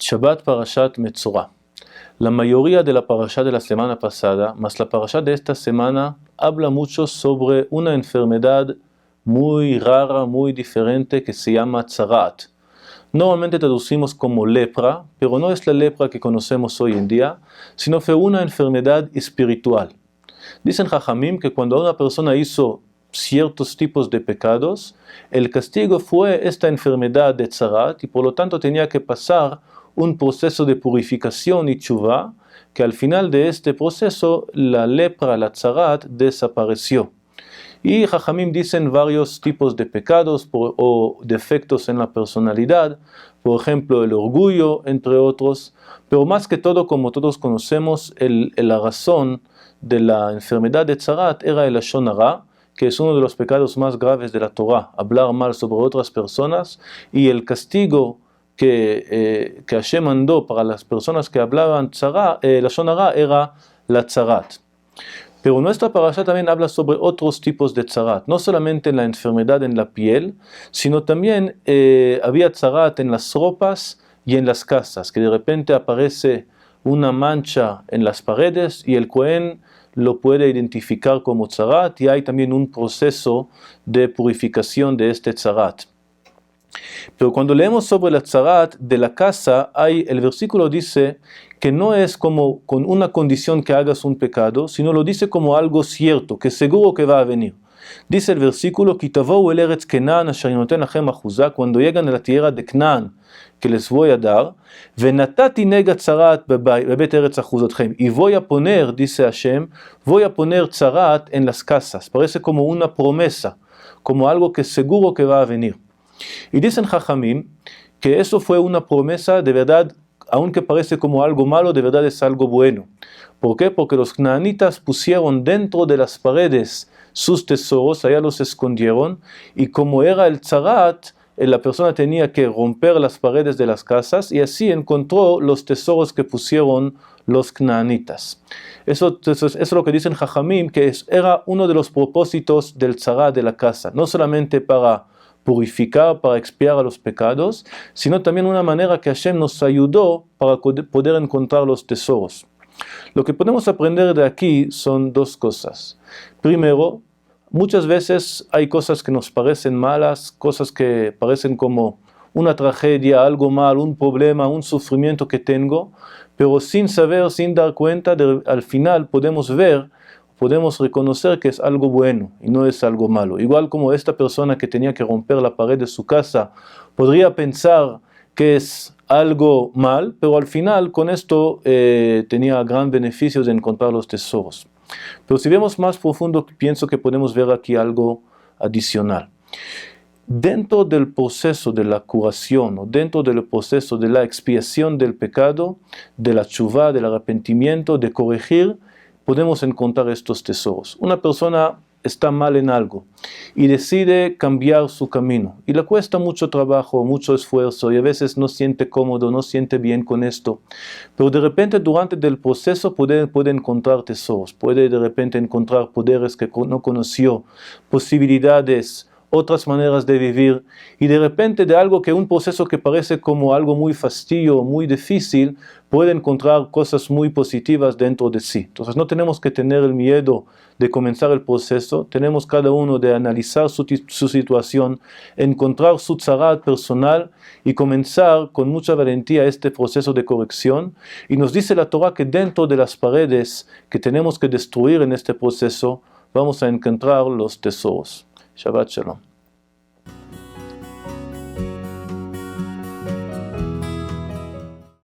Shabbat Parashat Metzora. La mayoría de la parasha de la semana pasada, más la parasha de esta semana, habla mucho sobre una enfermedad muy rara, muy diferente, que se llama tzarat. Normalmente traducimos como lepra, pero no es la lepra que conocemos hoy en día, sino fue una enfermedad espiritual. Dicen Jajamim que cuando una persona hizo ciertos tipos de pecados, el castigo fue esta enfermedad de tzarat y por lo tanto tenía que pasar un proceso de purificación y tshuva, que al final de este proceso la lepra, la tzarat, desapareció. Y Jajamim dicen varios tipos de pecados o defectos en la personalidad, por ejemplo el orgullo, entre otros, pero más que todo, como todos conocemos, la razón de la enfermedad de tzarat era el lashon hara, que es uno de los pecados más graves de la Torah, hablar mal sobre otras personas, y el castigo que Hashem mandó para las personas que hablaban lashon hara era la tzarat. Pero nuestra parasha también habla sobre otros tipos de tzarat, no solamente la enfermedad en la piel, sino también había tzarat en las ropas y en las casas, que de repente aparece una mancha en las paredes y el Cohen lo puede identificar como tzarat, y hay también un proceso de purificación de este tzarat. Pero cuando leemos sobre la tzarat de la casa, el versículo dice que no es como con una condición que hagas un pecado, sino lo dice como algo cierto, que seguro que va a venir. Dice el versículo, cuando llegan a la tierra de Canaán, que les voy a dar, y voy a poner, dice Hashem, voy a poner tzarat en las casas. Parece como una promesa, como algo que seguro que va a venir. Y dicen Jajamim que eso fue una promesa de verdad, aunque parece como algo malo, de verdad es algo bueno. ¿Por qué? Porque los canaanitas pusieron dentro de las paredes sus tesoros, allá los escondieron, y como era el tzarat, la persona tenía que romper las paredes de las casas, y así encontró los tesoros que pusieron los canaanitas. Eso es lo que dicen Jajamim, que era uno de los propósitos del tzarat de la casa, no solamente para purificar, para expiar a los pecados, sino también una manera que Hashem nos ayudó para poder encontrar los tesoros. Lo que podemos aprender de aquí son dos cosas. Primero, muchas veces hay cosas que nos parecen malas, cosas que parecen como una tragedia, algo mal, un problema, un sufrimiento que tengo, pero sin saber, sin dar cuenta, al final podemos reconocer que es algo bueno y no es algo malo. Igual como esta persona que tenía que romper la pared de su casa podría pensar que es algo mal, pero al final con esto tenía gran beneficio de encontrar los tesoros. Pero si vemos más profundo, pienso que podemos ver aquí algo adicional. Dentro del proceso de la curación, o dentro del proceso de la expiación del pecado, de la tshuva, del arrepentimiento, de corregir, podemos encontrar estos tesoros. Una persona está mal en algo y decide cambiar su camino y le cuesta mucho trabajo, mucho esfuerzo, y a veces no siente cómodo, no siente bien con esto, pero de repente durante el proceso puede encontrar tesoros, puede de repente encontrar poderes que no conoció, posibilidades, otras maneras de vivir, y de repente de algo que un proceso que parece como algo muy fastidio, muy difícil, puede encontrar cosas muy positivas dentro de sí. Entonces no tenemos que tener el miedo de comenzar el proceso, tenemos cada uno de analizar su situación, encontrar su tzarat personal y comenzar con mucha valentía este proceso de corrección. Y nos dice la Torah que dentro de las paredes que tenemos que destruir en este proceso, vamos a encontrar los tesoros. Shabbat Shalom.